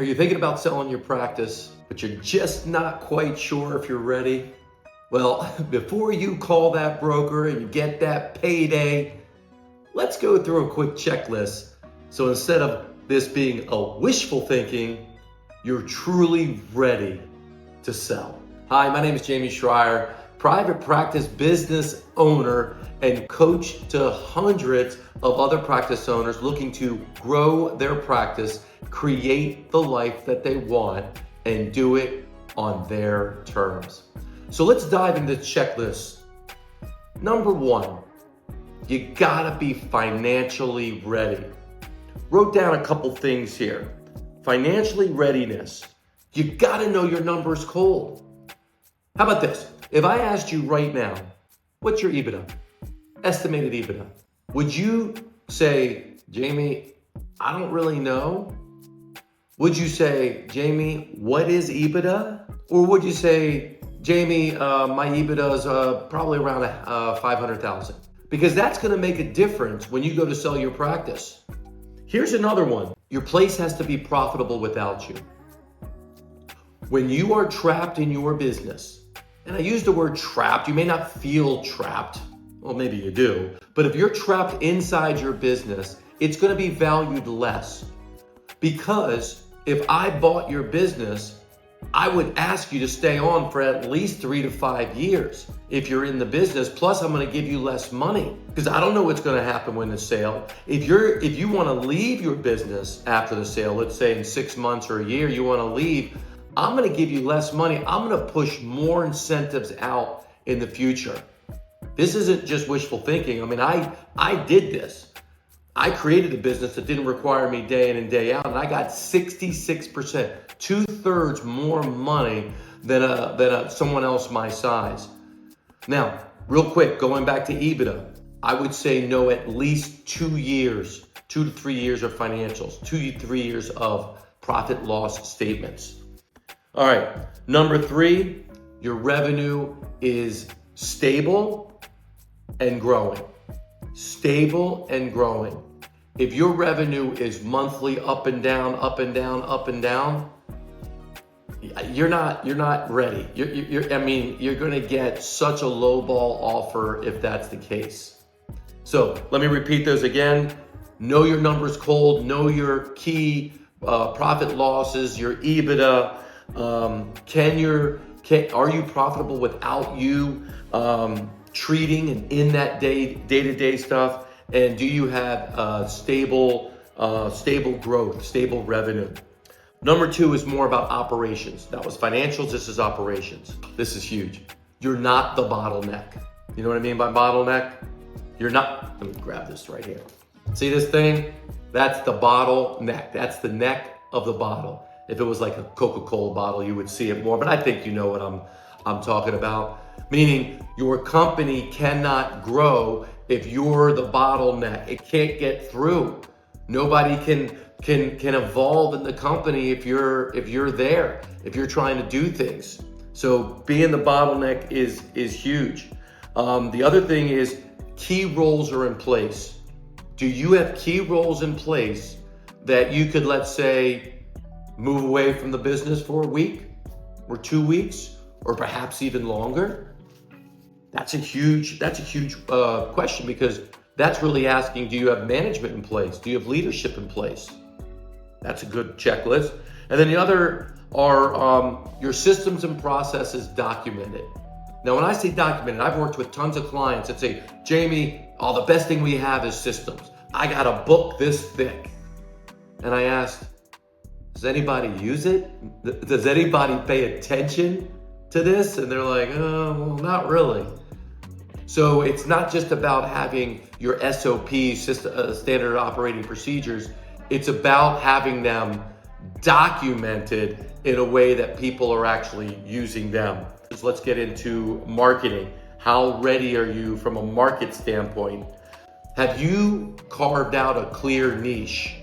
Are you thinking about selling your practice, but you're just not quite sure if you're ready? Well, before you call that broker and you get that payday, let's go through a quick checklist. So instead of this being a wishful thinking, you're truly ready to sell. Hi, my name is Jamey Schrier, private practice business owner and coach to hundreds of other practice owners looking to grow their practice, create the life that they want, and do it on their terms. So let's dive into the checklist. Number one, you gotta be financially ready. Wrote down a couple things here. Financially readiness. You gotta know your numbers cold. How about this? If I asked you right now, what's your EBITDA? Estimated EBITDA. Would you say, Jamey, I don't really know? Would you say, Jamey, what is EBITDA? Or would you say, Jamey, my EBITDA is probably around 500,000? Because that's gonna make a difference when you go to sell your practice. Here's another one. Your place has to be profitable without you. When you are trapped in your business, and I use the word trapped, you may not feel trapped. Well, maybe you do. But if you're trapped inside your business, it's gonna be valued less. Because if I bought your business, I would ask you to stay on for at least 3 to 5 years if you're in the business. Plus, I'm gonna give you less money because I don't know what's gonna happen when the sale. If you wanna leave your business after the sale, let's say in 6 months or a year, you wanna leave, I'm gonna give you less money. I'm gonna push more incentives out in the future. This isn't just wishful thinking. I mean, I did this. I created a business that didn't require me day in and day out, and I got 66%, 2/3 more money than someone else my size. Now, real quick, going back to EBITDA, I would say no at least 2 years, 2 to 3 years of financials, 2 to 3 years of profit loss statements. All right, number 3, your revenue is stable and growing. Stable and growing. If your revenue is monthly up and down, up and down, up and down, you're not ready. You're going to get such a low ball offer if that's the case. So let me repeat those again. Know your numbers cold. Know your key profit losses, your EBITDA. Are you profitable without you treating and in that day-to-day stuff? And do you have stable growth, stable revenue? Number 2 is more about operations. That was financials, this is operations. This is huge. You're not the bottleneck. You know what I mean by bottleneck? You're not, let me grab this right here. See this thing? That's the bottleneck. That's the neck of the bottle. If it was like a Coca-Cola bottle, you would see it more, but I think you know what I'm talking about. Meaning your company cannot grow if you're the bottleneck. It can't get through. Nobody can evolve in the company if you're there, if you're trying to do things. So being the bottleneck is huge. The other thing is key roles are in place. Do you have key roles in place that you could, let's say, move away from the business for a week or 2 weeks or perhaps even longer? That's a huge question, because that's really asking, do you have management in place? Do you have leadership in place? That's a good checklist. And then the other are your systems and processes documented. Now, when I say documented, I've worked with tons of clients that say, Jamey, the best thing we have is systems. I got a book this thick. And I asked, does anybody use it? Does anybody pay attention to this? And they're like, oh, well, not really. So it's not just about having your SOPs, standard operating procedures. It's about having them documented in a way that people are actually using them. So let's get into marketing. How ready are you from a market standpoint? Have you carved out a clear niche?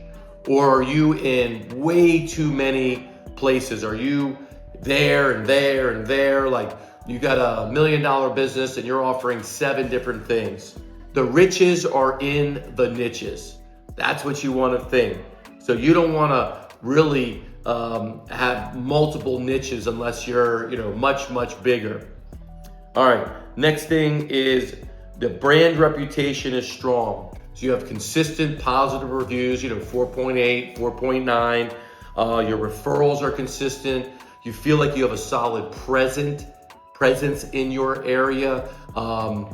Or are you in way too many places? Are you there and there and there? Like you got $1 million business and you're offering 7 different things. The riches are in the niches. That's what you want to think. So you don't want to really have multiple niches unless you're, much bigger. All right, next thing is the brand reputation is strong. So you have consistent positive reviews, 4.8, 4.9. Your referrals are consistent. You feel like you have a solid presence in your area.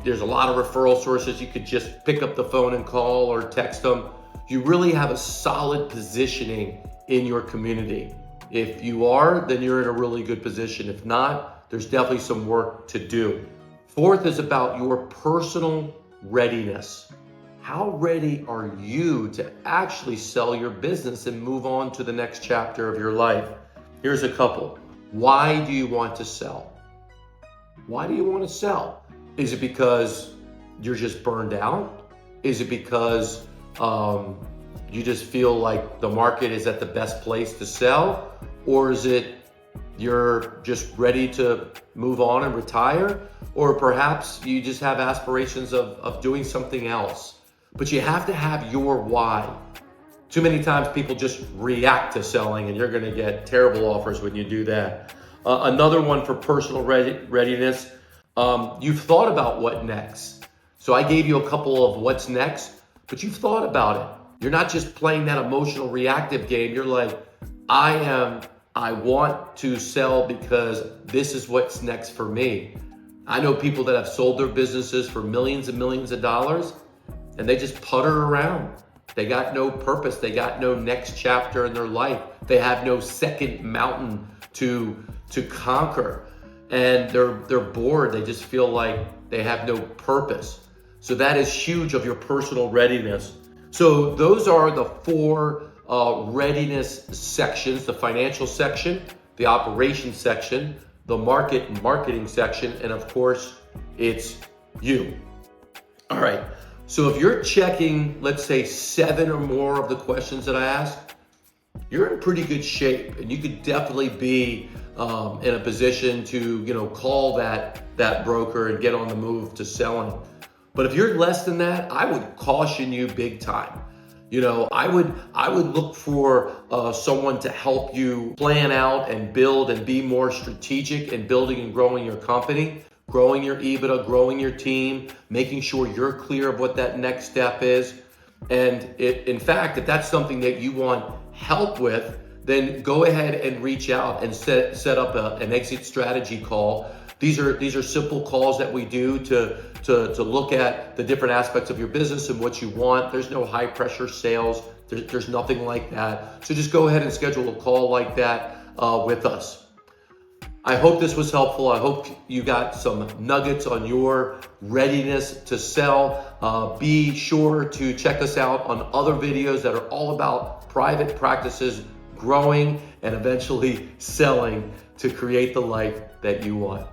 There's a lot of referral sources. You could just pick up the phone and call or text them. You really have a solid positioning in your community. If you are, then you're in a really good position. If not, there's definitely some work to do. Fourth is about your personal readiness. How ready are you to actually sell your business and move on to the next chapter of your life? Here's a couple. Why do you want to sell? Why do you want to sell? Is it because you're just burned out? Is it because you just feel like the market is at the best place to sell? Or is it you're just ready to move on and retire? Or perhaps you just have aspirations of doing something else? But you have to have your why. Too many times people just react to selling, and you're going to get terrible offers when you do that. Another one for personal readiness, you've thought about what next. So I gave you a couple of what's next, but you've thought about it. You're not just playing that emotional reactive game. You're like, I want to sell because this is what's next for me. I know people that have sold their businesses for millions and millions of dollars, and they just putter around. They got no purpose. They got no next chapter in their life. They have no second mountain to conquer. And they're bored. They just feel like they have no purpose. So that is huge of your personal readiness. So those are the four readiness sections: the financial section, the operations section, the market and marketing section, and of course, it's you. All right. So if you're checking, let's say 7 or more of the questions that I asked, you're in pretty good shape, and you could definitely be in a position to, call that broker and get on the move to selling. But if you're less than that, I would caution you big time. I would look for someone to help you plan out and build and be more strategic in building and growing your company, growing your EBITDA, growing your team, making sure you're clear of what that next step is. And in fact, if that's something that you want help with, then go ahead and reach out and set up an exit strategy call. These are simple calls that we do to look at the different aspects of your business and what you want. There's no high pressure sales. There's nothing like that. So just go ahead and schedule a call like that with us. I hope this was helpful. I hope you got some nuggets on your readiness to sell. Be sure to check us out on other videos that are all about private practices growing and eventually selling to create the life that you want.